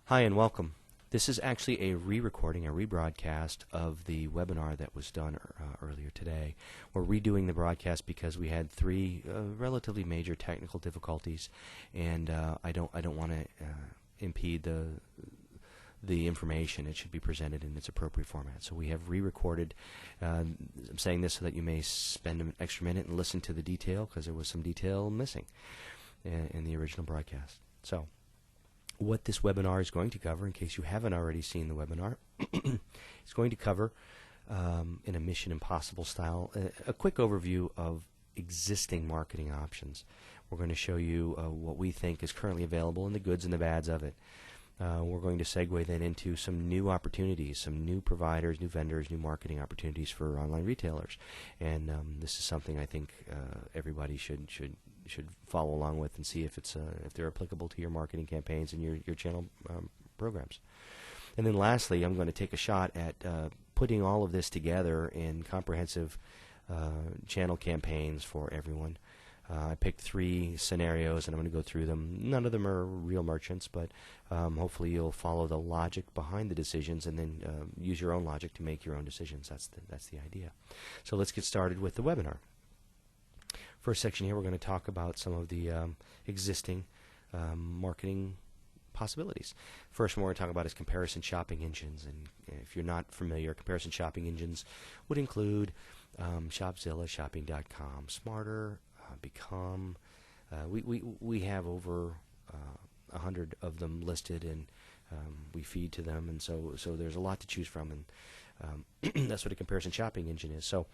Hi and welcome. This is actually a re-recording, a rebroadcast of the webinar that was done earlier today. We're redoing the broadcast because we had three relatively major technical difficulties, and I don't want to impede the information. It should be presented in its appropriate format. So we have re-recorded. I'm saying this so that you may spend an extra minute and listen to the detail, because there was some detail missing in the original broadcast. So what this webinar is going to cover, in case you haven't already seen the webinar, it's going to cover, in a Mission Impossible style, a quick overview of existing marketing options. We're going to show you what we think is currently available and the goods and the bads of it. We're going to segue then into some new opportunities, some new providers, new vendors, new marketing opportunities for online retailers. And this is something I think everybody should follow along with and see if they're applicable to your marketing campaigns and your channel programs. And then lastly, I'm going to take a shot at putting all of this together in comprehensive channel campaigns for everyone. I picked three scenarios, and I'm going to go through them. None of them are real merchants, but hopefully you'll follow the logic behind the decisions and then use your own logic to make your own decisions. That's the idea. So let's get started with the webinar. First section here, we're going to talk about some of the existing marketing possibilities. First one we're going to talk about is comparison shopping engines. And if you're not familiar, comparison shopping engines would include Shopzilla, Shopping.com, Smarter, Become. We have over 100 of them listed, and we feed to them, and so there's a lot to choose from, and that's what a comparison shopping engine is. So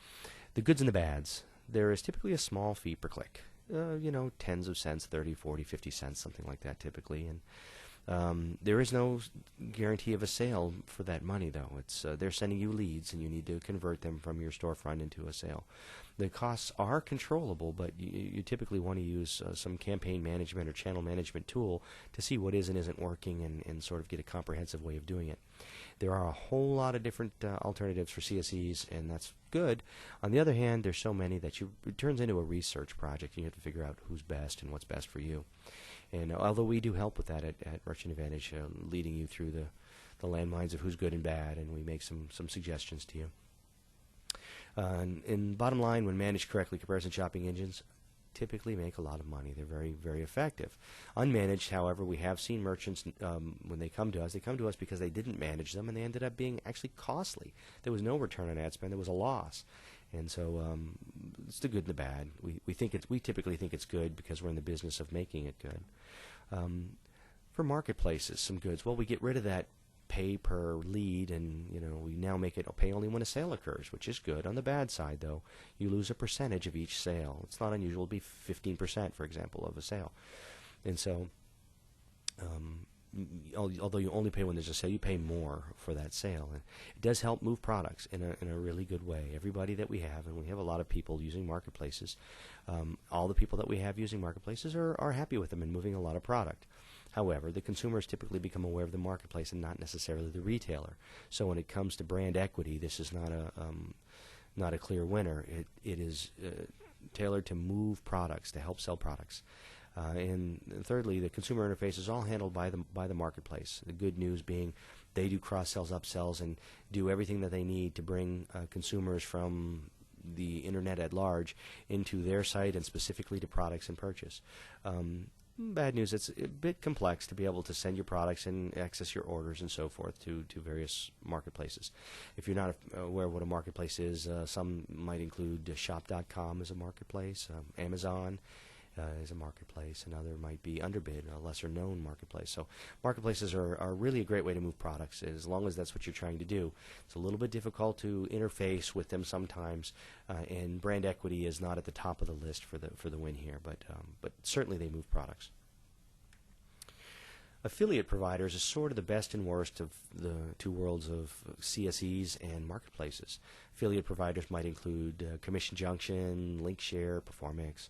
the goods and the bads. There is typically a small fee per click, tens of cents, 30, 40, 50 cents, something like that typically. And there is no guarantee of a sale for that money, though. It's they're sending you leads, and you need to convert them from your storefront into a sale. The costs are controllable, but you typically want to use some campaign management or channel management tool to see what is and isn't working and sort of get a comprehensive way of doing it. There are a whole lot of different alternatives for CSEs, and that's good. On the other hand, there's so many that it turns into a research project. You have to figure out who's best and what's best for you. And although we do help with that at Merchant Advantage, leading you through the landmines of who's good and bad, and we make some suggestions to you. And bottom line, when managed correctly, comparison shopping engines typically make a lot of money. They're very, very effective. Unmanaged, however, we have seen merchants, when they come to us because they didn't manage them, and they ended up being actually costly. There was no return on ad spend. There was a loss. And so it's the good and the bad. We typically think it's good because we're in the business of making it good. For marketplaces, some goods, well, we get rid of that pay per lead, and we now make it pay only when a sale occurs, which is good. On the bad side, though, you lose a percentage of each sale. It's not unusual to be 15%, for example, of a sale. And so although you only pay when there's a sale, you pay more for that sale. And it does help move products in a really good way. Everybody that we have, and we have a lot of people using marketplaces, all the people that we have using marketplaces are happy with them and moving a lot of product. However, the consumers typically become aware of the marketplace and not necessarily the retailer. So when it comes to brand equity, this is not a clear winner. It is tailored to move products, to help sell products. And thirdly, the consumer interface is all handled by the marketplace. The good news being they do cross-sells, upsells, and do everything that they need to bring consumers from the internet at large into their site and specifically to products and purchase. Bad news, it's a bit complex to be able to send your products and access your orders and so forth to various marketplaces. If you're not aware of what a marketplace is, some might include Shop.com as a marketplace, Amazon is a marketplace. Another might be Underbid, a lesser-known marketplace. So marketplaces are really a great way to move products, as long as that's what you're trying to do. It's a little bit difficult to interface with them sometimes, and brand equity is not at the top of the list for the win here, but certainly they move products. Affiliate providers is sort of the best and worst of the two worlds of CSEs and marketplaces. Affiliate providers might include Commission Junction, Linkshare, Performix,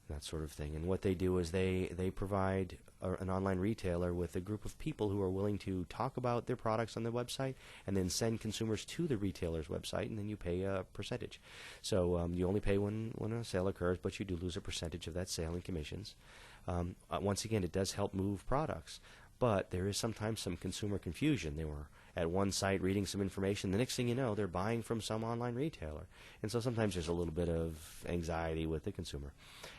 that sort of thing. And what they do is they provide an online retailer with a group of people who are willing to talk about their products on their website and then send consumers to the retailer's website, and then you pay a percentage. So you only pay when a sale occurs, but you do lose a percentage of that sale in commissions. Once again, it does help move products. but there is sometimes some consumer confusion. They were at one site reading some information. The next thing you know, they're buying from some online retailer. And so sometimes there's a little bit of anxiety with the consumer.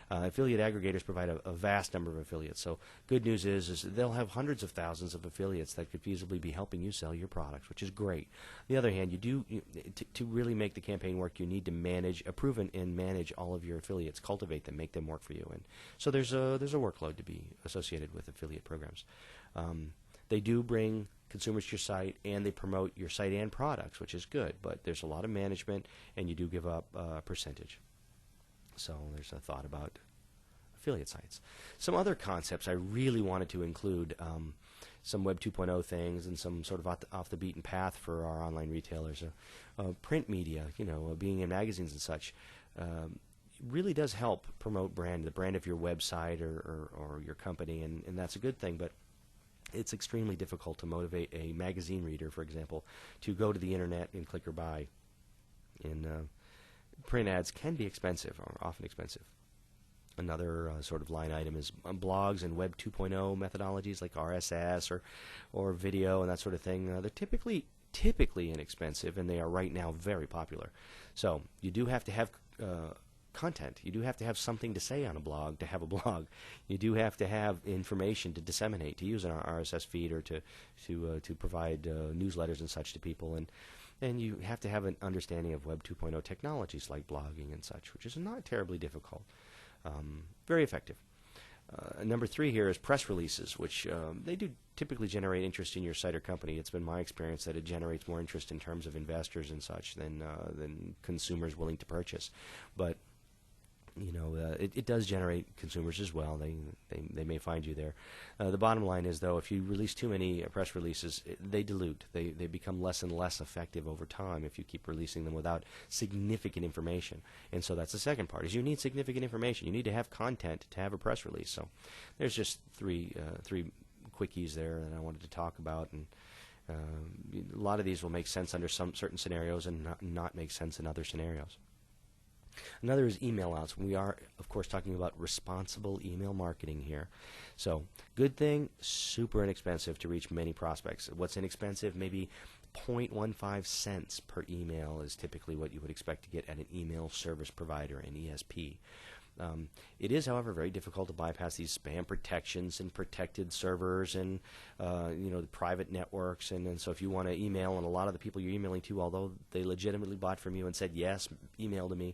Affiliate aggregators provide a vast number of affiliates. So good news is they'll have hundreds of thousands of affiliates that could feasibly be helping you sell your products, which is great. On the other hand, to really make the campaign work, you need to approve and manage all of your affiliates, cultivate them, make them work for you. And so there's a workload to be associated with affiliate programs. They do bring consumers to your site, and they promote your site and products, which is good, but there's a lot of management, and you do give up a percentage. So there's a thought about affiliate sites. Some other concepts I really wanted to include, some Web 2.0 things and some sort of off the beaten path for our online retailers. Print media, being in magazines and such, really does help promote the brand of your website or your company, and that's a good thing, but it's extremely difficult to motivate a magazine reader, for example, to go to the internet and click or buy. And print ads can be expensive, or often expensive. Another sort of line item is blogs and Web 2.0 methodologies like RSS or video and that sort of thing. They're typically inexpensive, and they are right now very popular. So you do have to have content. You do have to have something to say on a blog to have a blog. You do have to have information to disseminate, to use an RSS feed or to provide newsletters and such to people. And you have to have an understanding of Web 2.0 technologies like blogging and such, which is not terribly difficult. Very effective. Number 3 here is press releases, which they do typically generate interest in your site or company. It's been my experience that it generates more interest in terms of investors and such than consumers willing to purchase. But it does generate consumers as well. They may find you there. The bottom line is, though, if you release too many press releases, they dilute. They become less and less effective over time if you keep releasing them without significant information. And so that's the second part, is you need significant information. You need to have content to have a press release. So there's just three quickies there that I wanted to talk about. And a lot of these will make sense under some certain scenarios and not make sense in other scenarios. Another is email outs. We are, of course, talking about responsible email marketing here. So, good thing, super inexpensive to reach many prospects. What's inexpensive? Maybe 0.15 cents per email is typically what you would expect to get at an email service provider, an ESP. It is, however, very difficult to bypass these spam protections and protected servers and the private networks. And so if you want to email, and a lot of the people you're emailing to, although they legitimately bought from you and said, yes, email to me,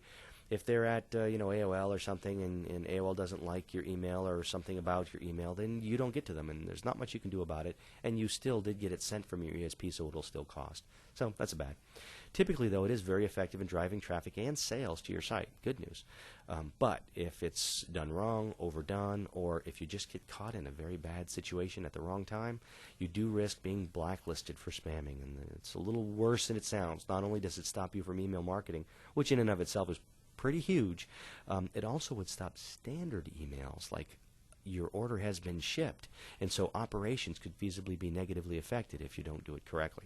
if they're at AOL or something and AOL doesn't like your email or something about your email, then you don't get to them, and there's not much you can do about it. And you still did get it sent from your ESP, so it'll still cost. So that's bad. Typically, though, it is very effective in driving traffic and sales to your site. Good news. But if it's done wrong, overdone, or if you just get caught in a very bad situation at the wrong time, you do risk being blacklisted for spamming. And it's a little worse than it sounds. Not only does it stop you from email marketing, which in and of itself is pretty huge, it also would stop standard emails like your order has been shipped, and so operations could feasibly be negatively affected if you don't do it correctly.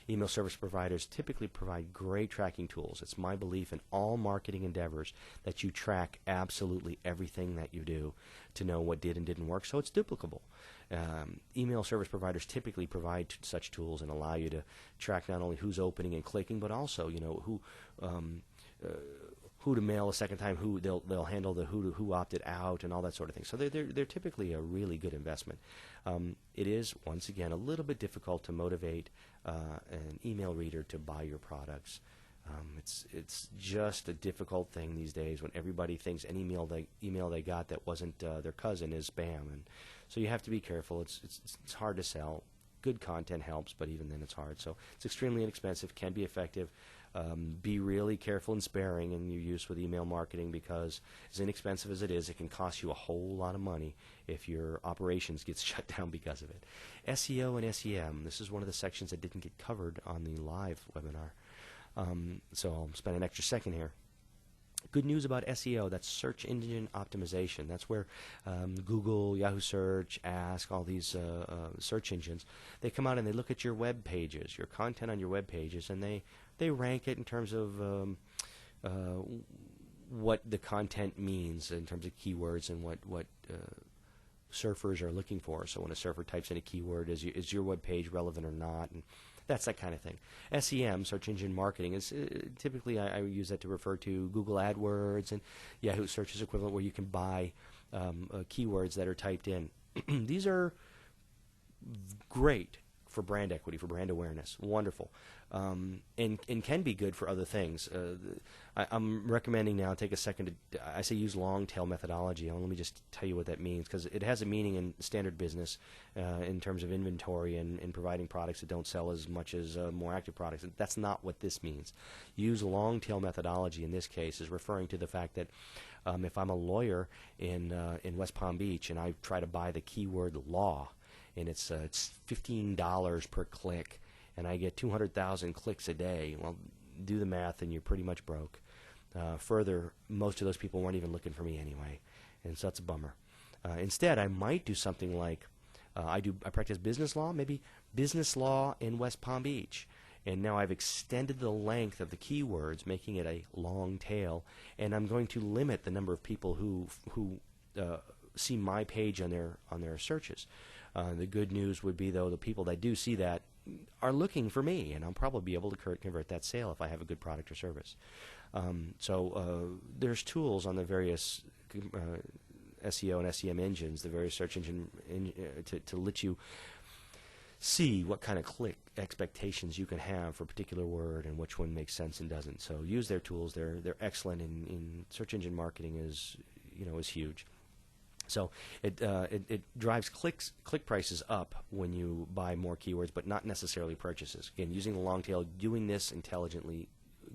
Email service providers typically provide great tracking tools. It's my belief in all marketing endeavors that you track absolutely everything that you do to know what did and didn't work, so it's duplicable. Email service providers typically provide such tools and allow you to track not only who's opening and clicking, but also who to mail a second time, who they'll handle the who opted out and all that sort of thing. So they're typically a really good investment. It is, once again, a little bit difficult to motivate an email reader to buy your products. It's just a difficult thing these days when everybody thinks any email they got that wasn't their cousin is spam, and so you have to be careful. It's hard to sell. Good content helps, but even then it's hard. So it's extremely inexpensive, can be effective. Be really careful and sparing in your use with email marketing, because as inexpensive as it is, it can cost you a whole lot of money if your operations gets shut down because of it. SEO and SEM, this is one of the sections that didn't get covered on the live webinar. So I'll spend an extra second here. Good news about SEO, that's search engine optimization. That's where Google, Yahoo Search, Ask, all these search engines, they come out and they look at your web pages, your content on your web pages, and they rank it in terms of what the content means in terms of keywords and what surfers are looking for. So when a surfer types in a keyword, is your web page relevant or not? And that's that kind of thing. SEM, search engine marketing, is typically I use that to refer to Google AdWords and Yahoo Search's equivalent, where you can buy keywords that are typed in. These are great for brand equity, for brand awareness. Wonderful. And can be good for other things. I'm recommending now, take a second to, I say use long tail methodology. Let me just tell you what that means, because it has a meaning in standard business in terms of inventory and providing products that don't sell as much as more active products. That's not what this means. Use long tail methodology in this case is referring to the fact that if I'm a lawyer in West Palm Beach and I try to buy the keyword law, and it's $15 per click, and I get 200,000 clicks a day, well, do the math and you're pretty much broke. Further, most of those people weren't even looking for me anyway, and so that's a bummer. Instead, I might do something like I practice business law, maybe business law in West Palm Beach, and now I've extended the length of the keywords, making it a long tail, and I'm going to limit the number of people who see my page on their searches. The good news would be, though, the people that do see that are looking for me, and I'll probably be able to convert that sale if I have a good product or service. So there's tools on the various SEO and SEM engines, the various search engine to let you see what kind of click expectations you can have for a particular word and which one makes sense and doesn't. So use their tools. They're excellent in search engine marketing. Is huge. So it drives click prices up when you buy more keywords, but not necessarily purchases. Again, using the long tail, doing this intelligently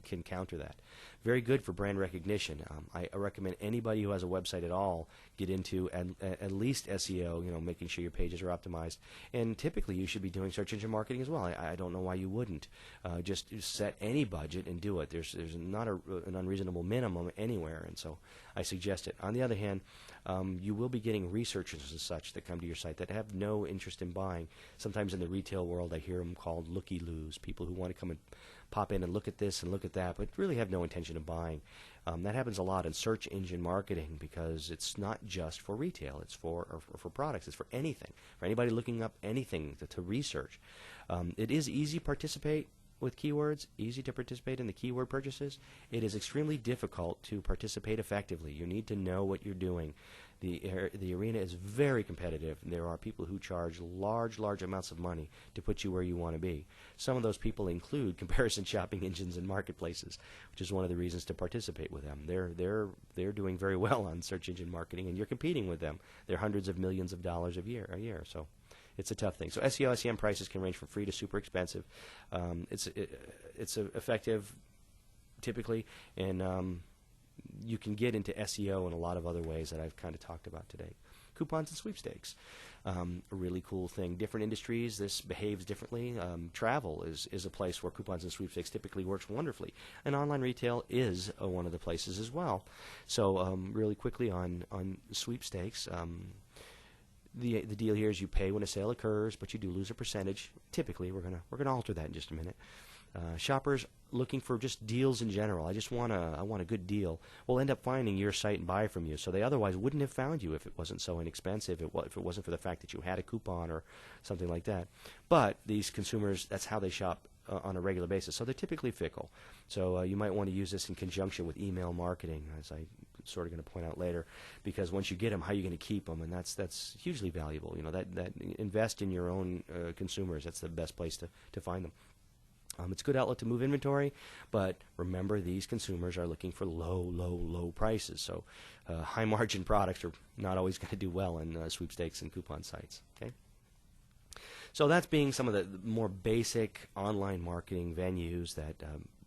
can counter that. Very good for brand recognition. I recommend anybody who has a website at all get into at least SEO, making sure your pages are optimized. And typically you should be doing search engine marketing as well. I don't know why you wouldn't. Just set any budget and do it. There's not an unreasonable minimum anywhere, and so I suggest it. On the other hand, you will be getting researchers and such that come to your site that have no interest in buying. Sometimes in the retail world I hear them called looky-loos, people who want to come and pop in and look at this and look at that, but really have no intention of buying. That happens a lot in search engine marketing because it's not just for retail. It's for products. It's for anything, for anybody looking up anything to research. It is easy to participate with keywords, easy to participate in the keyword purchases. It is extremely difficult to participate effectively. You need to know what you're doing. The arena is very competitive, and there are people who charge large amounts of money to put you where you want to be. Some of those people include comparison shopping engines and marketplaces, which is one of the reasons to participate with them. They're doing very well on search engine marketing, and you're competing with them. They're hundreds of millions of dollars a year. So it's a tough thing. So SEO, SEM prices can range from free to super expensive. It's effective typically, and you can get into SEO in a lot of other ways that I've kind of talked about today. Coupons and sweepstakes, a really cool thing. Different industries, this behaves differently. Travel is a place where coupons and sweepstakes typically works wonderfully, and online retail is one of the places as well. So really quickly on sweepstakes, the deal here is you pay when a sale occurs, but you do lose a percentage. Typically, we're gonna alter that in just a minute. Shoppers looking for just deals in general. I want a good deal. Will end up finding your site and buy from you. So they otherwise wouldn't have found you if it wasn't so inexpensive. If it wasn't for the fact that you had a coupon or something like that. But these consumers, that's how they shop on a regular basis. So they're typically fickle. So you might want to use this in conjunction with email marketing, as I sort of going to point out later, because once you get them, how are you going to keep them? And that's hugely valuable. That invest in your own consumers. That's the best place to find them. It's a good outlet to move inventory, but remember these consumers are looking for low prices. So high margin products are not always going to do well in sweepstakes and coupon sites. Okay. So that's being some of the more basic online marketing venues that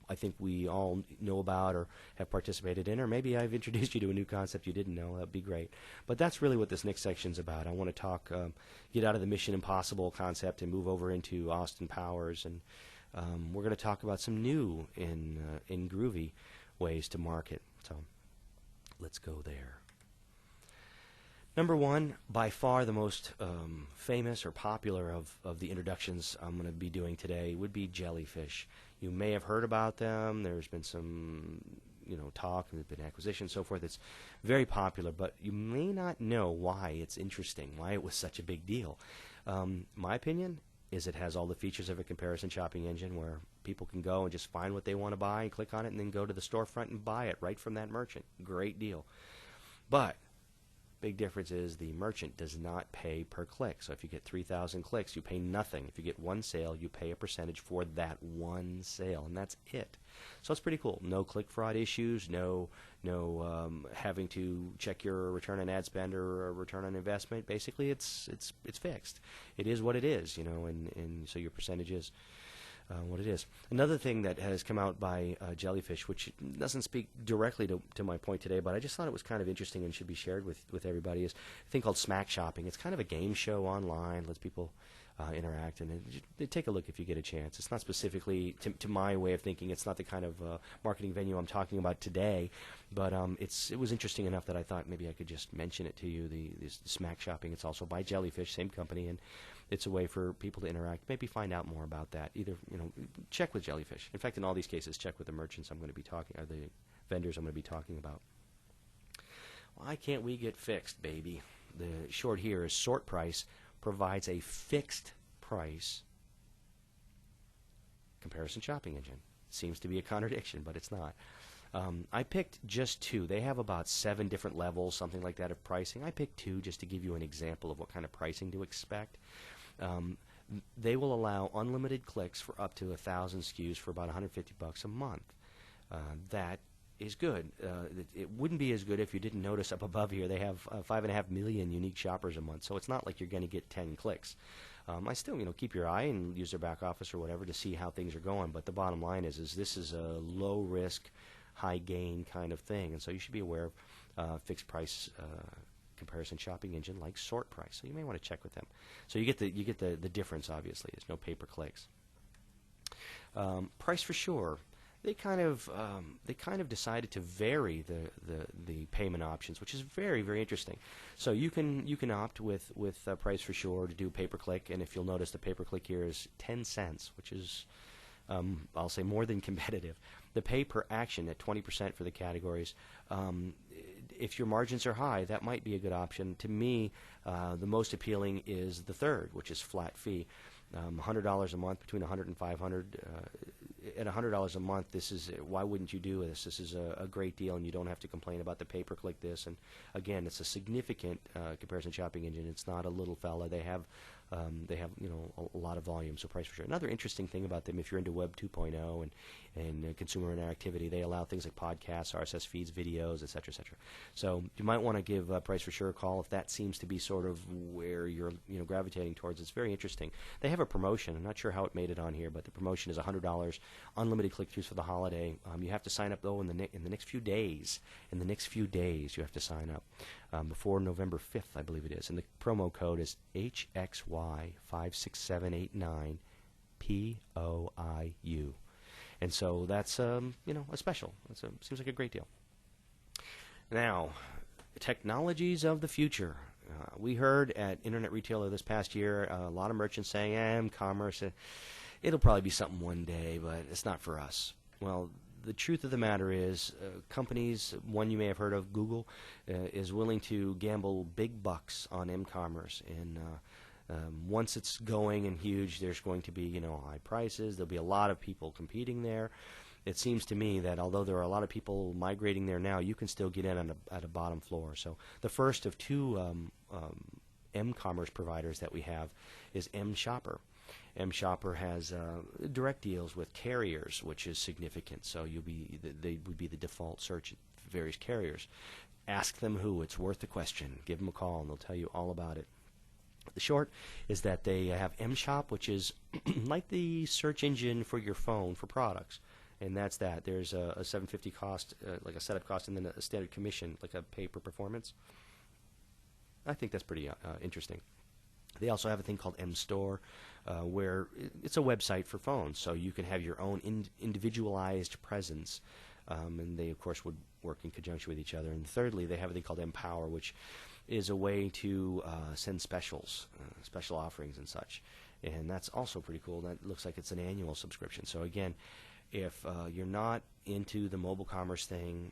I think we all know about or have participated in, or maybe I've introduced you to a new concept you didn't know. That'd be great. But that's really what this next section's about. I want to talk, get out of the Mission Impossible concept and move over into Austin Powers, and we're going to talk about some new and groovy ways to market. So let's go there. Number one, by far the most famous or popular of the introductions I'm going to be doing today would be jellyfish. You may have heard about them. There's been some talk, and there's been acquisition, so forth. It's very popular, but you may not know why it's interesting, why it was such a big deal. My opinion is it has all the features of a comparison shopping engine where people can go and just find what they want to buy and click on it and then go to the storefront and buy it right from that merchant. Great deal. But big difference is the merchant does not pay per click. So if you get 3,000 clicks, you pay nothing. If you get one sale, you pay a percentage for that one sale, and that's it. So it's pretty cool. No click fraud issues, no having to check your return on ad spend or return on investment. Basically, it's fixed. It is what it is, and so your percentage is what it is. Another thing that has come out by Jellyfish, which doesn't speak directly to my point today, but I just thought it was kind of interesting and should be shared with everybody, is a thing called Smack Shopping. It's kind of a game show online, lets people interact, and take a look if you get a chance. It's not specifically, to my way of thinking, it's not the kind of marketing venue I'm talking about today, but it was interesting enough that I thought maybe I could just mention it to you, the Smack Shopping. It's also by Jellyfish, same company, and it's a way for people to interact, maybe find out more about that. Either, check with Jellyfish. In fact, in all these cases, check with the merchants I'm going to be talking, or the vendors I'm going to be talking about. Why can't we get fixed, baby? The short here is Sort Price provides a fixed price comparison shopping engine. Seems to be a contradiction, but it's not. I picked just two. They have about 7 different levels, something like that, of pricing. I picked 2 just to give you an example of what kind of pricing to expect. They will allow unlimited clicks for up to 1,000 SKUs for about $150 a month. That is good. It wouldn't be as good if you didn't notice up above here they have 5.5 million unique shoppers a month, so it's not like you're going to get 10 clicks. I still, keep your eye and use their back office or whatever to see how things are going, but the bottom line is this is a low-risk, high-gain kind of thing, and so you should be aware of fixed price comparison shopping engine like Sort Price. So you may want to check with them. So you get the difference. Obviously, there's no pay-per-clicks. Price for Sure. They kind of decided to vary the payment options, which is very, very interesting. So you can opt with Price for Sure to do pay-per-click, and if you'll notice, the pay-per-click here is 10 cents, which is I'll say more than competitive. The pay per action at 20% for the categories. If your margins are high, that might be a good option. To me, the most appealing is the third, which is flat fee. $100 a month, between $100 and $500. At $100 a month, why wouldn't you do this? This is a great deal, and you don't have to complain about the pay-per-click this. And again, it's a significant comparison shopping engine. It's not a little fella. They have a lot of volume. So Price for Sure. Another interesting thing about them, if you're into Web 2.0 and consumer interactivity, they allow things like podcasts, RSS feeds, videos, et cetera, et cetera. So you might want to give Price for Sure a call if that seems to be sort of where you're gravitating towards. It's very interesting. They have a promotion. I'm not sure how it made it on here, but the promotion is $100, unlimited click-throughs for the holiday. You have to sign up though in the next few days. In the next few days, you have to sign up before November 5th, I believe it is. And the promo code is HXY56789 POIU. And so that's a special. Seems like a great deal. Now, technologies of the future. We heard at Internet Retailer this past year a lot of merchants saying, m-commerce, it'll probably be something one day, but it's not for us. Well, the truth of the matter is companies, one you may have heard of, Google, is willing to gamble big bucks on m-commerce. And once it's going and huge, there's going to be high prices. There'll be a lot of people competing there. It seems to me that although there are a lot of people migrating there now, you can still get in at a bottom floor. So the first of 2 m-commerce providers that we have is M-Shopper. M-Shopper has direct deals with carriers, which is significant. So they would be the default search at various carriers. Ask them who. It's worth the question. Give them a call, and they'll tell you all about it. The short is that they have M-Shop, which is like the search engine for your phone for products. And that's that. There's a $750 cost, like a setup cost, and then a standard commission, like a pay per performance. I think that's pretty interesting. They also have a thing called M-Store, where it's a website for phones, so you can have your own individualized presence. And they, of course, would work in conjunction with each other. And thirdly, they have a thing called Empower, which is a way to send specials, special offerings and such. And that's also pretty cool. That looks like it's an annual subscription. So again, If you're not into the mobile commerce thing,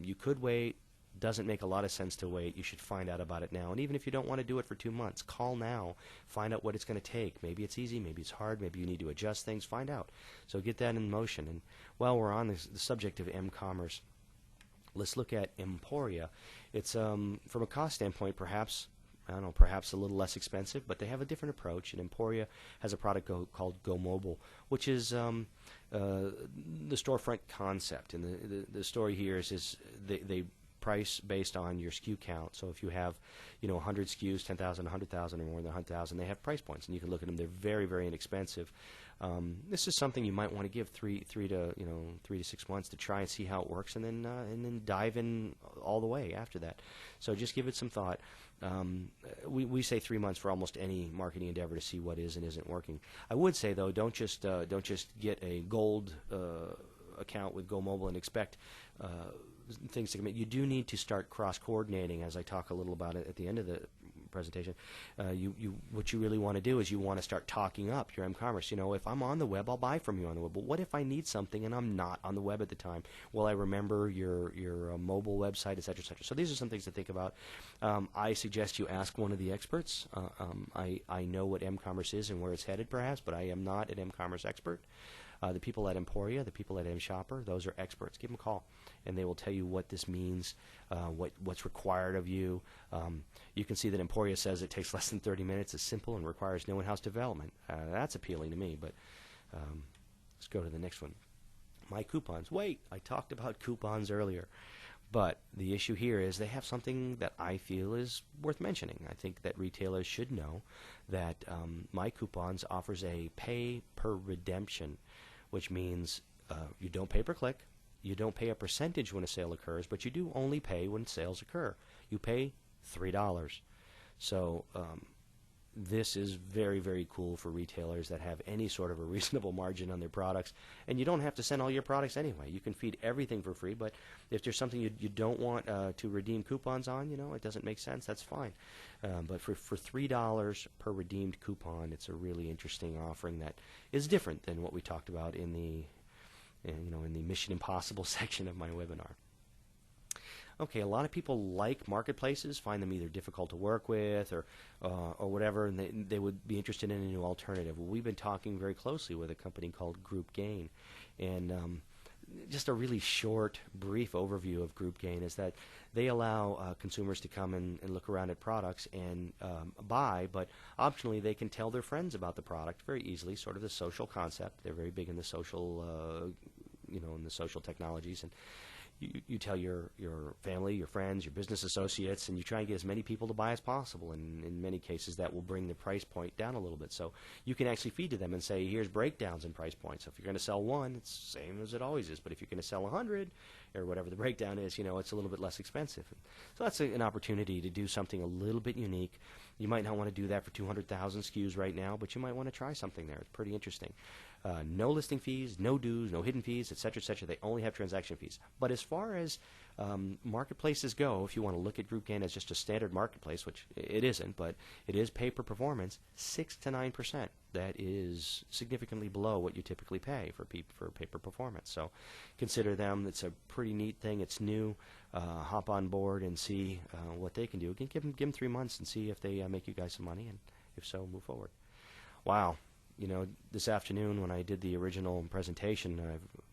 you could wait. Doesn't make a lot of sense to wait. You should find out about it now. And even if you don't want to do it for 2 months, call now. Find out what it's going to take. Maybe it's easy. Maybe it's hard. Maybe you need to adjust things. Find out. So get that in motion. And while we're on the subject of m-commerce, let's look at Emporia. It's from a cost standpoint, perhaps perhaps a little less expensive, but they have a different approach. And Emporia has a product called Go Mobile, which is the storefront concept. And the story here is they price based on your SKU count. So if you have, 100 SKUs, 10,000, 100,000, or more than 100,000, they have price points, and you can look at them. They're very, very inexpensive. This is something you might want to give three to 6 months to try and see how it works, and then dive in all the way after that. So just give it some thought. We say 3 months for almost any marketing endeavor to see what is and isn't working. I would say though, don't just get a gold account with Go Mobile and expect things to commit. You do need to start cross-coordinating, as I talk a little about it at the end of the presentation. What you really want to do is you want to start talking up your m-commerce. If I'm on the web, I'll buy from you on the web. But what if I need something and I'm not on the web at the time? Will I remember your mobile website, et cetera, et cetera? So these are some things to think about. I suggest you ask one of the experts. I know what m-commerce is and where it's headed, perhaps, but I am not an m-commerce expert. The people at Emporia, the people at mShopper, those are experts. Give them a call, and they will tell you what this means, what's required of you. You can see that Emporia says it takes less than 30 minutes, is simple, and requires no in-house development. That's appealing to me, but let's go to the next one. My coupons. Wait, I talked about coupons earlier. But the issue here is they have something that I feel is worth mentioning. I think that retailers should know that My Coupons offers a pay per redemption, which means you don't pay per click, you don't pay a percentage when a sale occurs, but you do only pay when sales occur. You pay $3. So this is very, very cool for retailers that have any sort of a reasonable margin on their products. And you don't have to send all your products anyway. You can feed everything for free, but if there's something you don't want to redeem coupons on, it doesn't make sense, that's fine. But for $3 per redeemed coupon, it's a really interesting offering that is different than what we talked about in the Mission Impossible section of my webinar. Okay, a lot of people like marketplaces, find them either difficult to work with or whatever, and they would be interested in a new alternative. Well, we've been talking very closely with a company called Group Gain, and just a really short, brief overview of Group Gain is that they allow consumers to come and look around at products and buy, but optionally they can tell their friends about the product very easily, sort of the social concept. They're very big in the social, in the social technologies, and you tell your family, your friends, your business associates, and you try and get as many people to buy as possible. And in many cases, that will bring the price point down a little bit. So you can actually feed to them and say, here's breakdowns in price points. So if you're going to sell one, it's the same as it always is. But if you're going to sell 100 or whatever the breakdown is, it's a little bit less expensive. So that's an opportunity to do something a little bit unique. You might not want to do that for 200,000 SKUs right now, but you might want to try something there. It's pretty interesting. No listing fees, no dues, no hidden fees, et cetera, et cetera. They only have transaction fees. But as far as marketplaces go, if you want to look at Group Gain as just a standard marketplace, which it isn't, but it is pay per performance, 6 to 9%. That is significantly below what you typically pay for pay per performance. So consider them. It's a pretty neat thing. It's new. Hop on board and see what they can do. Give them 3 months and see if they make you guys some money, and if so, move forward. Wow. This afternoon when I did the original presentation,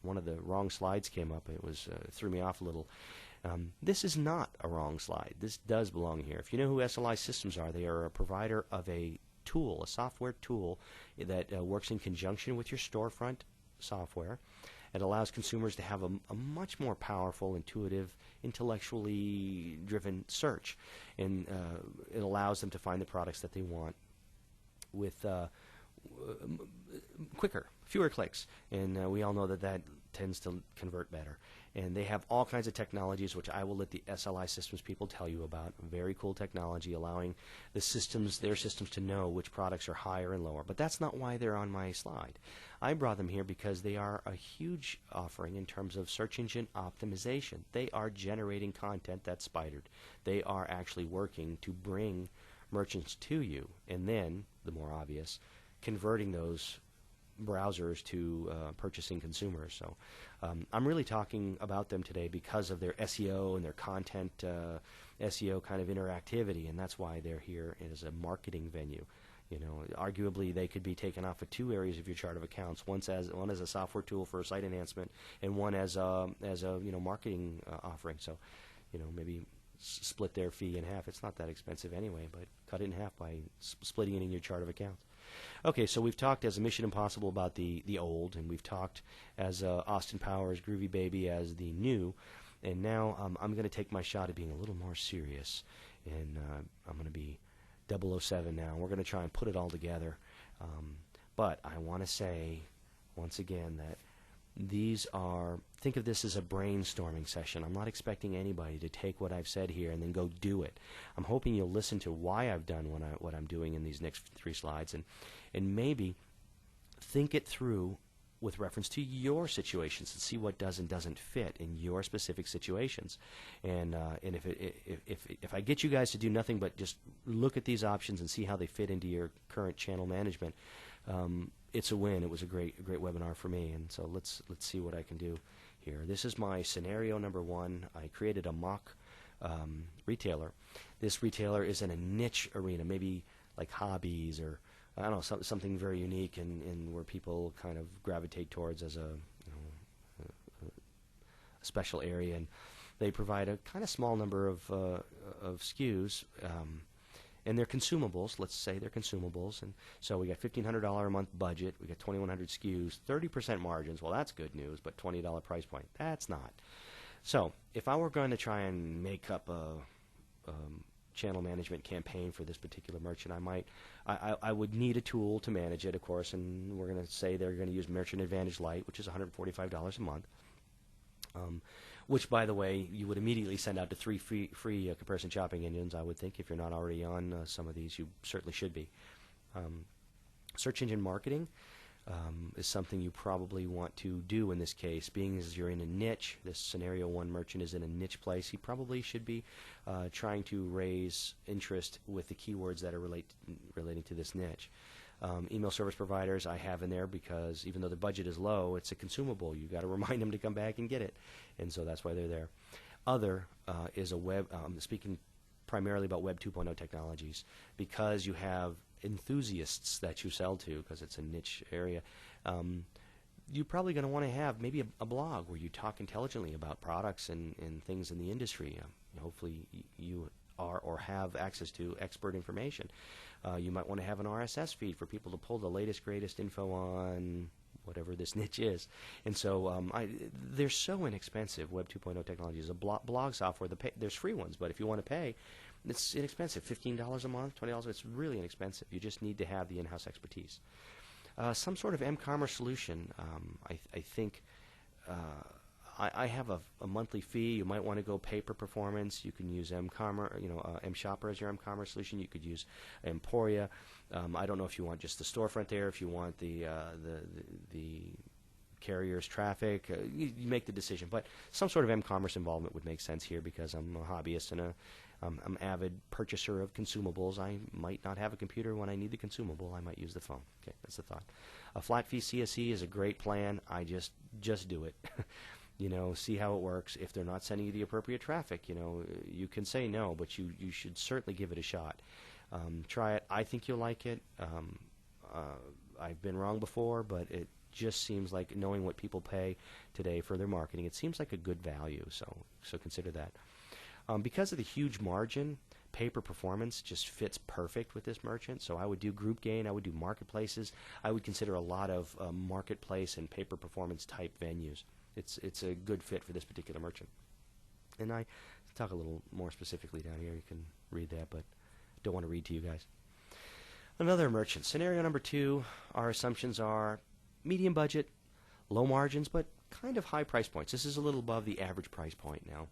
one of the wrong slides came up. It threw me off a little. This is not a wrong slide. This does belong here. If you know who SLI Systems are, they are a provider of a tool, a software tool that works in conjunction with your storefront software. It allows consumers to have a much more powerful, intuitive, intellectually driven search, and it allows them to find the products that they want with quicker, fewer clicks, and we all know that tends to convert better. And they have all kinds of technologies, which I will let the SLI Systems people tell you about. Very cool technology, allowing their systems to know which products are higher and lower. But that's not why they're on my slide. I brought them here because they are a huge offering in terms of search engine optimization. They are generating content that's spidered. They are actually working to bring merchants to you, and then, the more obvious, converting those browsers to purchasing consumers. So I'm really talking about them today because of their SEO and their content SEO kind of interactivity, and that's why they're here as a marketing venue. You know, arguably they could be taken off of two areas of your chart of accounts. One as a software tool for site enhancement, and one as a marketing offering. So, you know, maybe split their fee in half. It's not that expensive anyway, but cut it in half by splitting it in your chart of accounts. Okay, so we've talked as a Mission Impossible about the old, and we've talked as Austin Powers, Groovy Baby as the new, and now I'm going to take my shot at being a little more serious, and I'm going to be 007 now. We're going to try and put it all together, but I want to say once again that think of this as a brainstorming session. I'm not expecting anybody to take what I've said here and then go do it. I'm hoping you'll listen to why I've done what I'm doing in these next 3 slides, and maybe think it through with reference to your situations and see what does and doesn't fit in your specific situations. And if I get you guys to do nothing but just look at these options and see how they fit into your current channel management, it's a win. It was a great webinar for me, and so let's see what I can do here. This is my scenario number 1. I created a mock retailer. This retailer is in a niche arena, maybe like hobbies or I don't know, something very unique and where people kind of gravitate towards as a special area, and they provide a kind of small number of SKUs. And they're consumables. Let's say they're consumables, and so we got $1,500 a month budget. We got 2,100 SKUs, 30% margins. Well, that's good news, but $20 price point. That's not. So if I were going to try and make up a channel management campaign for this particular merchant, I would need a tool to manage it, of course, and we're going to say they're going to use Merchant Advantage Lite, which is $145 a month. Which, by the way, you would immediately send out to 3 free comparison shopping engines, I would think. If you're not already on some of these, you certainly should be. Search engine marketing is something you probably want to do in this case. Being as you're in a niche, this scenario 1 merchant is in a niche place, he probably should be trying to raise interest with the keywords that are relating to this niche. Email service providers I have in there because even though the budget is low, it's a consumable. You've got to remind them to come back and get it, and so that's why they're there. Other is a web, speaking primarily about Web 2.0 technologies, because you have enthusiasts that you sell to, because it's a niche area. You're probably going to want to have maybe a blog where you talk intelligently about products and things in the industry. Hopefully you are or have access to expert information. You might want to have an RSS feed for people to pull the latest, greatest info on whatever this niche is. And so they're so inexpensive. Web 2.0 technology is a blog software. There's free ones, but if you want to pay, it's inexpensive. $15 a month, $20. It's really inexpensive. You just need to have the in-house expertise. Some sort of m-commerce solution. I think I have a monthly fee. You might want to go pay per performance. You can use m-commerce, m-shopper as your m-commerce solution. You could use Emporia. I don't know if you want just the storefront there, if you want the carrier's traffic. You make the decision, but some sort of m-commerce involvement would make sense here because I'm a hobbyist and I'm an avid purchaser of consumables. I might not have a computer when I need the consumable. I might use the phone. Okay, that's the thought. A flat fee CSE is a great plan. I just do it. See how it works. If they're not sending you the appropriate traffic, you can say no, but you should certainly give it a shot. Try it. I think you'll like it. I've been wrong before, but it just seems like, knowing what people pay today for their marketing, it seems like a good value. So consider that. Because of the huge margin, pay per performance just fits perfect with this merchant. So I would do group gain. I would do marketplaces. I would consider a lot of marketplace and pay per performance type venues. It's a good fit for this particular merchant. And I talk a little more specifically down here. You can read that, but don't want to read to you guys. Another merchant. Scenario number 2, our assumptions are medium budget, low margins, but kind of high price points. This is a little above the average price point now.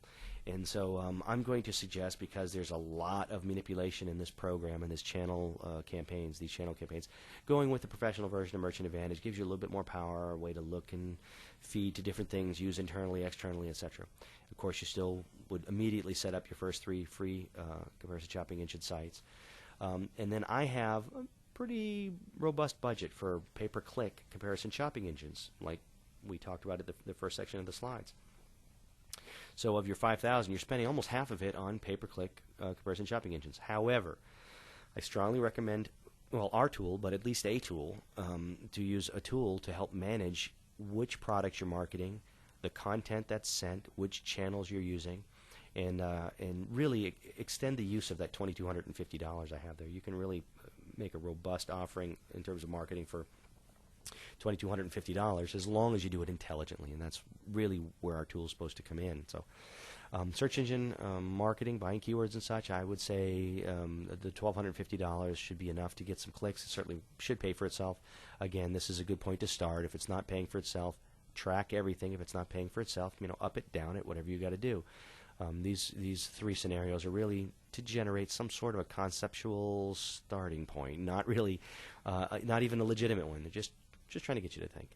And so I'm going to suggest, because there's a lot of manipulation in this program and this channel campaigns, going with the professional version of Merchant Advantage gives you a little bit more power, a way to look and feed to different things, use internally, externally, etc. Of course, you still would immediately set up your first 3 free comparison shopping engine sites. And then I have a pretty robust budget for pay-per-click comparison shopping engines, like we talked about at the first section of the slides. So of your 5,000, you're spending almost half of it on pay-per-click comparison shopping engines. However, I strongly recommend, well, our tool, but at least a tool, to use a tool to help manage which products you're marketing, the content that's sent, which channels you're using, and really extend the use of that $2,250 I have there. You can really make a robust offering in terms of marketing for $2,250 as long as you do it intelligently, and that's really where our tool is supposed to come in. So search engine marketing, buying keywords and such, I would say the $1,250 should be enough to get some clicks. It certainly should pay for itself. Again, this is a good point to start. If it's not paying for itself, track everything. If it's not paying for itself, up it, down it, whatever you got to do. These three scenarios are really to generate some sort of a conceptual starting point, not really, not even a legitimate one. They're just trying to get you to think.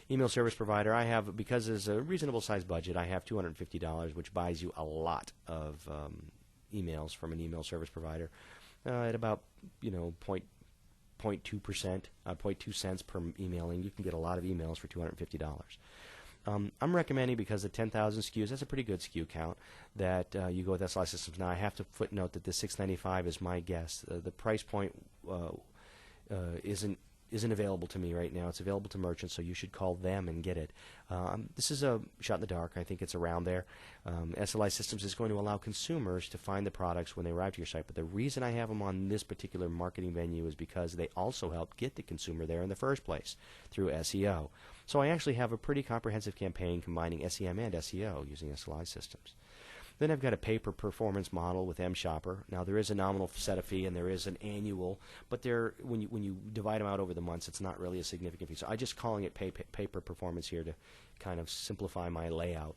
Email service provider, I have, because it's a reasonable size budget, I have $250, which buys you a lot of emails from an email service provider at about 0.2%, 0.2 cents per emailing. You can get a lot of emails for $250. I'm recommending, because the 10,000 SKUs, that's a pretty good SKU count, that you go with SLI Systems. Now, I have to footnote that the $695 is my guess. The price point isn't available to me right now. It's available to merchants, so you should call them and get it. This is a shot in the dark. I think it's around there. SLI Systems is going to allow consumers to find the products when they arrive to your site, but the reason I have them on this particular marketing venue is because they also help get the consumer there in the first place through SEO. So I actually have a pretty comprehensive campaign combining SEM and SEO using SLI Systems. Then I've got a pay-per-performance model with MShopper. Now, there is a nominal setup fee and there is an annual, but when you divide them out over the months, it's not really a significant fee. So I'm just calling it pay-per-performance here to kind of simplify my layout.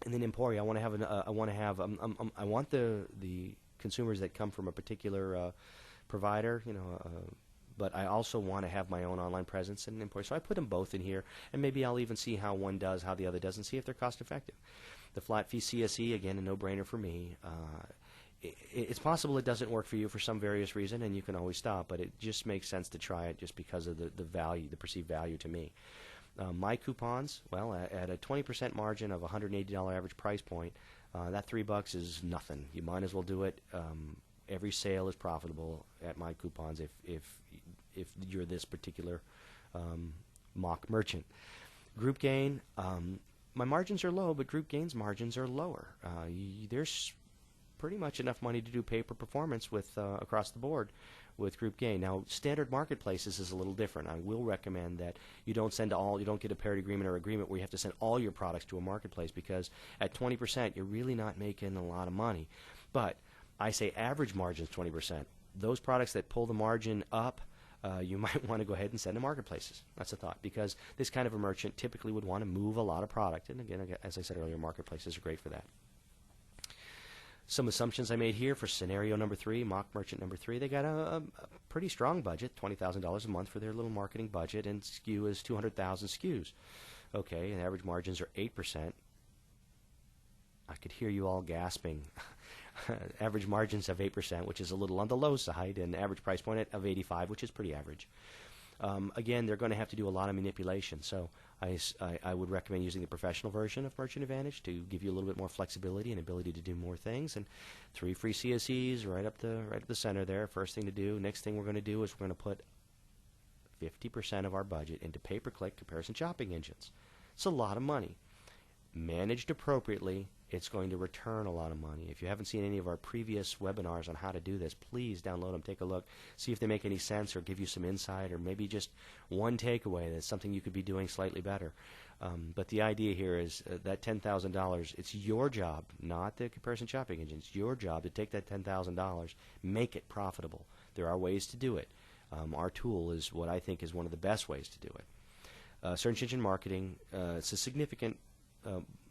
And then Emporia, I want the consumers that come from a particular provider, but I also want to have my own online presence in Emporia. So I put them both in here, and maybe I'll even see how one does, how the other does, and see if they're cost effective. The flat fee CSE, again, a no-brainer for me. It's possible it doesn't work for you for some various reason, and you can always stop, but it just makes sense to try it just because of the value, the perceived value to me. My coupons, well, at a 20% margin of $180 average price point, that $3 is nothing. You might as well do it. Every sale is profitable at my coupons if you're this particular mock merchant. Group Gain, my margins are low, but Group Gain's margins are lower. There's pretty much enough money to do pay-per-performance with across the board with Group Gain. Now, standard marketplaces is a little different. I will recommend that you don't get a parity agreement or agreement where you have to send all your products to a marketplace, because at 20%, you're really not making a lot of money. But I say average margin is 20%. Those products that pull the margin up, you might want to go ahead and send to marketplaces. That's a thought, because this kind of a merchant typically would want to move a lot of product. And again, as I said earlier, marketplaces are great for that. Some assumptions I made here for scenario number 3, mock merchant number 3. They got a pretty strong budget, $20,000 a month for their little marketing budget, and SKU is 200,000 SKUs. Okay, and average margins are 8%. I could hear you all gasping. Average margins of 8%, which is a little on the low side, and average price point of $85, which is pretty average. Again, they're going to have to do a lot of manipulation, so I would recommend using the professional version of Merchant Advantage to give you a little bit more flexibility and ability to do more things. And 3 free CSEs right up the center there. First thing to do. Next thing we're going to do is we're going to put 50% of our budget into pay-per-click comparison shopping engines. It's a lot of money. Managed appropriately, it's going to return a lot of money. If you haven't seen any of our previous webinars on how to do this, please download them, take a look, see if they make any sense or give you some insight, or maybe just one takeaway that's something you could be doing slightly better. But the idea here is that $10,000, it's your job, not the comparison shopping engine. It's your job to take that $10,000, make it profitable. There are ways to do it. Our tool is what I think is one of the best ways to do it. Search engine marketing, it's a significant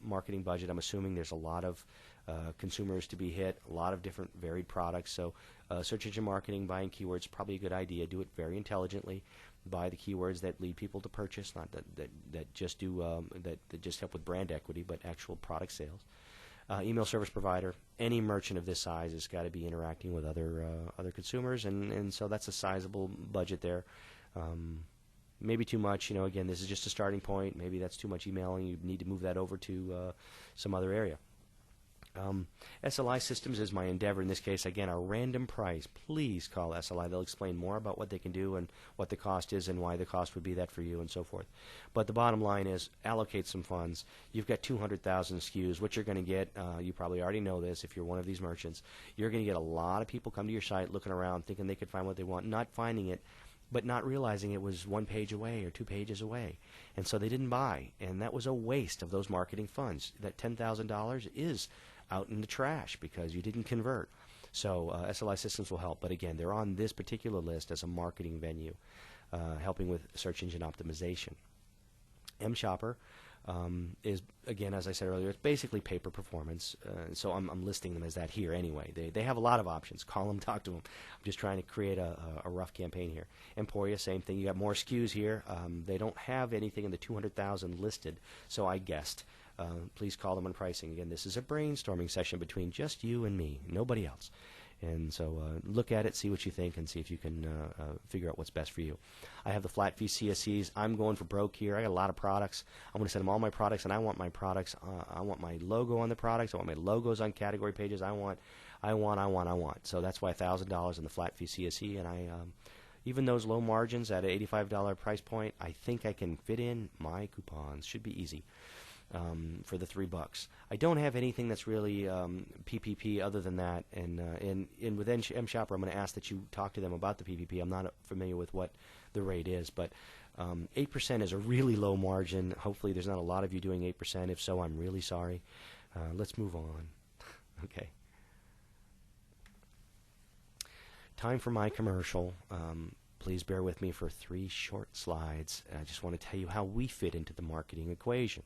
marketing budget. I'm assuming there's a lot of consumers to be hit, a lot of different varied products. So search engine marketing, buying keywords, probably a good idea. Do it very intelligently. Buy the keywords that lead people to purchase, not that just do that just help with brand equity, but actual product sales. email service provider, any merchant of this size has got to be interacting with other consumers, and so that's a sizable budget there. Maybe too much, again, this is just a starting point. Maybe that's too much emailing. You need to move that over to some other area. SLI Systems is my endeavor in this case. Again, a random price. Please call SLI. They'll explain more about what they can do and what the cost is and why the cost would be that for you and so forth. But the bottom line is allocate some funds. You've got 200,000 SKUs. What you're going to get, you probably already know this if you're one of these merchants, you're going to get a lot of people come to your site looking around thinking they could find what they want, not finding it, but not realizing it was 1 page away or 2 pages away. And so they didn't buy. And that was a waste of those marketing funds. That $10,000 is out in the trash because you didn't convert. So SLI Systems will help. But again, they're on this particular list as a marketing venue, helping with search engine optimization. mShopper is, again, as I said earlier, it's basically pay per performance. So I'm listing them as that here anyway. They have a lot of options. Call them, talk to them. I'm just trying to create a rough campaign here. Emporia, same thing. You got more SKUs here. They don't have anything in the 200,000 listed, so I guessed. Please call them on pricing. Again, this is a brainstorming session between just you and me, nobody else. And so look at it, see what you think, and see if you can figure out what's best for you. I have the flat fee CSEs. I'm going for broke here. I got a lot of products. I'm going to send them all my products, and I want my products. I want my logo on the products. I want my logos on category pages. I want. So that's why $1,000 in the flat fee CSE, and even those low margins at an $85 price point, I think I can fit in my coupons. Should be easy. For the $3. I don't have anything that's really PPP other than that, and with mShopper, I'm going to ask that you talk to them about the PPP. I'm not familiar with what the rate is, but 8% is a really low margin. Hopefully there's not a lot of you doing 8%. If so, I'm really sorry. Let's move on. Okay. Time for my commercial. Please bear with me for 3 short slides. I just want to tell you how we fit into the marketing equation.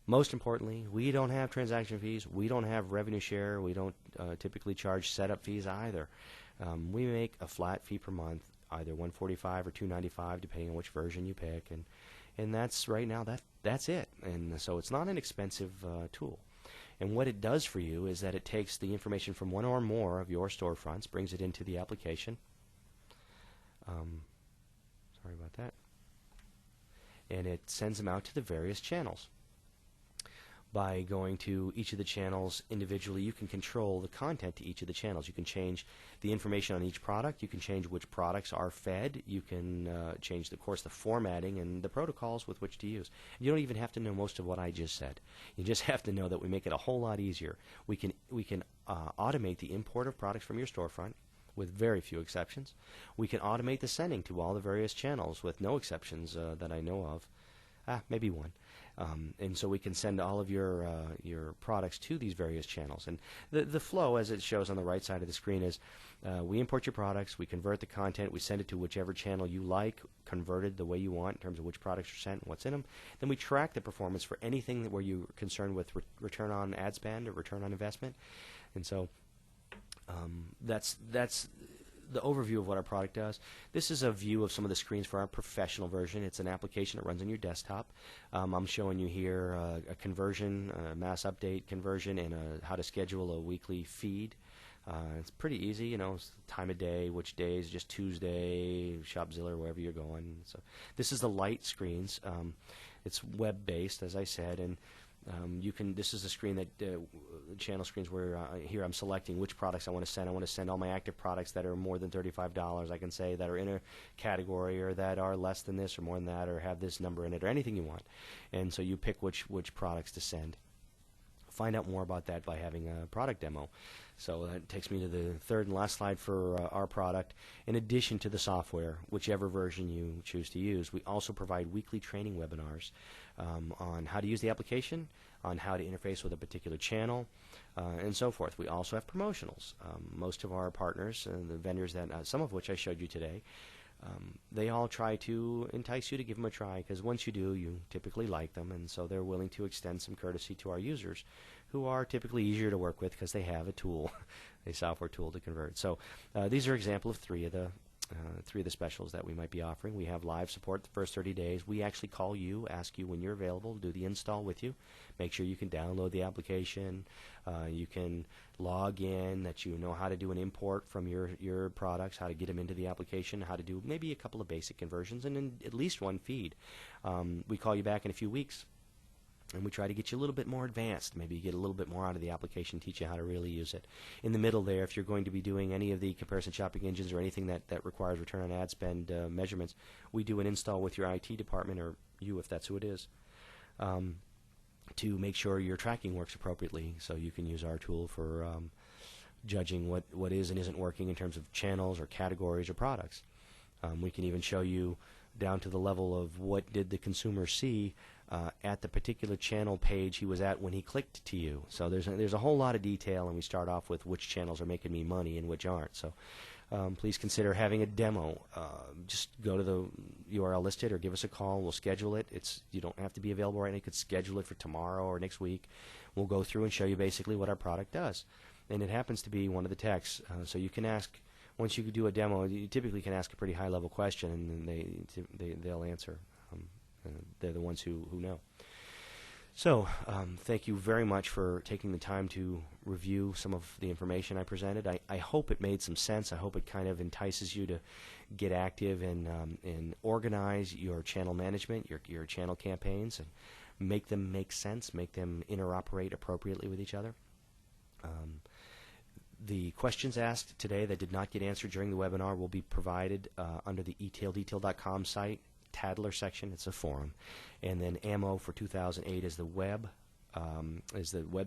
Most importantly, we don't have transaction fees. We don't have revenue share. We don't typically charge setup fees either. We make a flat fee per month, either $145 or $295, depending on which version you pick, and that's right now that's it. And so it's not an expensive tool. And what it does for you is that it takes the information from one or more of your storefronts, brings it into the application. Sorry about that. And it sends them out to the various channels. By going to each of the channels individually, you can control the content to each of the channels. You can change the information on each product. You can change which products are fed. You can change, of course, the formatting and the protocols with which to use. You don't even have to know most of what I just said. You just have to know that we make it a whole lot easier. We can automate the import of products from your storefront, with very few exceptions. We can automate the sending to all the various channels with no exceptions that I know of. Maybe one. And so we can send all of your products to these various channels. And the flow, as it shows on the right side of the screen, is we import your products, we convert the content, we send it to whichever channel you like, converted the way you want in terms of which products are sent and what's in them. Then we track the performance for anything where you're concerned with return on ad spend or return on investment. And so that's the overview of what our product does. This is a view of some of the screens for our professional version. It's an application that runs on your desktop. I'm showing you here a conversion, a mass update conversion, and how to schedule a weekly feed. It's pretty easy, time of day, which days, just Tuesday, Shopzilla, wherever you're going. So this is the light screens. It's web-based, as I said, and this is a screen that channel screens where here I'm selecting which products I want to send. I want to send all my active products that are more than $35. I can say that are in a category, or that are less than this or more than that, or have this number in it, or anything you want. And so you pick which products to send. Find out more about that by having a product demo. So that takes me to the third and last slide for our product. In addition to the software, whichever version you choose to use, we also provide weekly training webinars on how to use the application, on how to interface with a particular channel, and so forth. We also have promotionals. Most of our partners, the vendors that some of which I showed you today, they all try to entice you to give them a try, because once you do, you typically like them, and so they're willing to extend some courtesy to our users, who are typically easier to work with because they have a tool, a software tool to convert. So these are examples of 3 of the three of the specials that we might be offering. We have live support the first 30 days. We actually call you, ask you when you're available, do the install with you. Make sure you can download the application. You can log in, that you know how to do an import from your products, how to get them into the application, how to do maybe a couple of basic conversions, and then at least one feed. We call you back in a few weeks, and we try to get you a little bit more advanced, maybe get a little bit more out of the application, teach you how to really use it. In the middle there, if you're going to be doing any of the comparison shopping engines or anything that requires return on ad spend measurements, we do an install with your IT department, or you if that's who it is, to make sure your tracking works appropriately, so you can use our tool for judging what is and isn't working in terms of channels or categories or products. We can even show you down to the level of what did the consumer see at the particular channel page he was at when he clicked to you. So there's a whole lot of detail, and we start off with which channels are making me money and which aren't. So please consider having a demo. Just go to the URL listed or give us a call. We'll schedule it. You don't have to be available right now. You could schedule it for tomorrow or next week. We'll go through and show you basically what our product does. And it happens to be one of the techs, so you can ask. Once you do a demo, you typically can ask a pretty high-level question, and they'll answer. They're the ones who know. So thank you very much for taking the time to review some of the information I presented. I hope it made some sense. I hope it kind of entices you to get active and organize your channel management, your channel campaigns, and make them make sense, make them interoperate appropriately with each other. The questions asked today that did not get answered during the webinar will be provided under the etaildetail.com site, Tattler section. It's a forum. And then Ammo for 2008 is the web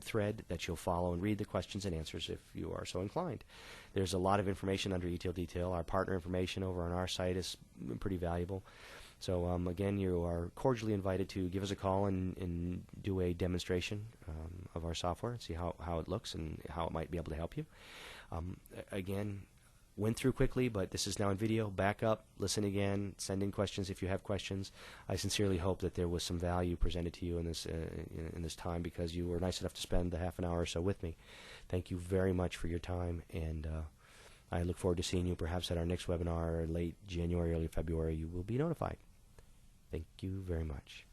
thread that you'll follow and read the questions and answers if you are so inclined. There's a lot of information under Etail Detail. Our partner information over on our site is pretty valuable. So again, you are cordially invited to give us a call and do a demonstration of our software and see how it looks and how it might be able to help you. Again, went through quickly, but this is now in video. Back up, listen again, send in questions if you have questions. I sincerely hope that there was some value presented to you in this time, because you were nice enough to spend the half an hour or so with me. Thank you very much for your time, and I look forward to seeing you perhaps at our next webinar, late January, early February. You will be notified. Thank you very much.